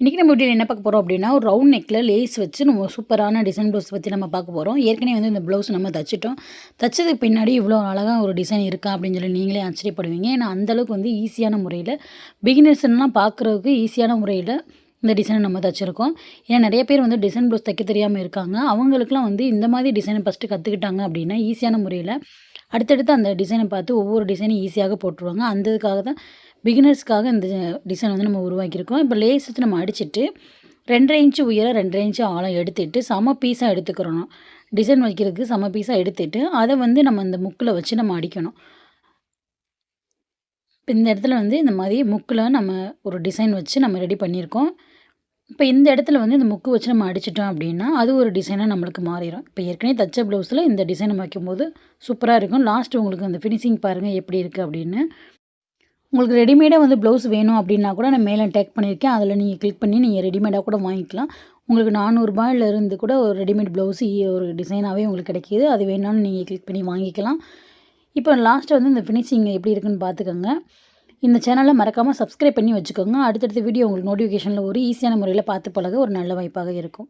இன்றைக்கி நம்ம வீடியோவில் என்ன பார்க்க போகிறோம் அப்படின்னா, ஒரு ரவுண்ட் நெக்கில் லேஸ் வச்சு நம்ம சூப்பரான டிசைன் ப்ளவுஸ் பற்றி நம்ம பார்க்க போகிறோம். ஏற்கனவே வந்து இந்த ப்ளவுஸ் நம்ம தச்சுட்டோம். தச்சதுக்கு பின்னாடி இவ்வளோ அழகா ஒரு டிசைன் இருக்கா அப்படின்னு சொல்லி நீங்களே ஆச்சரியப்படுவீங்க. ஏன்னா அந்தளவுக்கு வந்து ஈஸியான முறையில் பிகினர்ஸ்லாம் பார்க்குறதுக்கு ஈஸியான முறையில் இந்த டிசைனை நம்ம தச்சுருக்கோம். ஏன்னா நிறைய பேர் வந்து டிசைன் ப்ளவுஸ் தைக்க தெரியாமல் இருக்காங்க. அவங்களுக்குலாம் வந்து இந்த மாதிரி டிசைனை ஃபஸ்ட்டு கற்றுக்கிட்டாங்க அப்படின்னா ஈஸியான முறையில் அடுத்தடுத்து அந்த டிசைனை பார்த்து ஒவ்வொரு டிசைனும் ஈஸியாக போட்டுருவாங்க. அந்த இதுக்காக தான் பிகினர்ஸ்க்காக இந்த டிசைன் வந்து நம்ம உருவாக்கியிருக்கோம். இப்போ லேஸ் வச்சு நம்ம அடிச்சுட்டு 2 1/2 இன்ச்சு உயரம் 2 1/2 இன்ச்சு ஆழம் எடுத்துட்டு சம பீஸாக எடுத்துக்கிறணும். டிசைன் வைக்கிறதுக்கு சம பீஸாக எடுத்துட்டு அதை வந்து நம்ம இந்த முக்கில் வச்சு நம்ம அடிக்கணும். இப்போ இந்த இடத்துல வந்து இந்த மாதிரி முக்கில் நம்ம ஒரு டிசைன் வச்சு நம்ம ரெடி பண்ணியிருக்கோம். இப்போ இந்த இடத்துல வந்து இந்த முக்கு வச்சு நம்ம அடிச்சிட்டோம் அப்படின்னா, அது ஒரு டிசைனாக நம்மளுக்கு மாறிடும். இப்போ ஏற்கனவே தச்ச ப்ளவுஸில் இந்த டிசைன் நம்ம வைக்கும்போது சூப்பராக இருக்கும். லாஸ்ட் உங்களுக்கு அந்த ஃபினிஷிங் பாருங்கள் எப்படி இருக்குது அப்படின்னு. உங்களுக்கு ரெடிமேடாக வந்து ப்ளவுஸ் வேணும் அப்படின்னா கூட நான் மேலே டேக் பண்ணியிருக்கேன். அதில் நீங்கள் கிளிக் பண்ணி நீங்கள் ரெடிமேடாக கூட வாங்கிக்கலாம். உங்களுக்கு ரூ. 400 கூட ஒரு ரெடிமேட் ப்ளவுஸு ஒரு டிசைனாகவே உங்களுக்கு கிடைக்கிது. அது வேணாலும் நீங்கள் கிளிக் பண்ணி வாங்கிக்கலாம். இப்போ லாஸ்ட்டு வந்து இந்த ஃபினிஷிங் எப்படி இருக்குன்னு பார்த்துக்கோங்க. இந்த சேனலை மறக்காமல் சப்ஸ்கிரைப் பண்ணி வச்சுக்கோங்க. அடுத்தடுத்த வீடியோ உங்களுக்கு நோட்டிஃபிகேஷனில் ஒரு ஈஸியான முறையில் பார்த்து பழக ஒரு நல்ல வாய்ப்பாக இருக்கும்.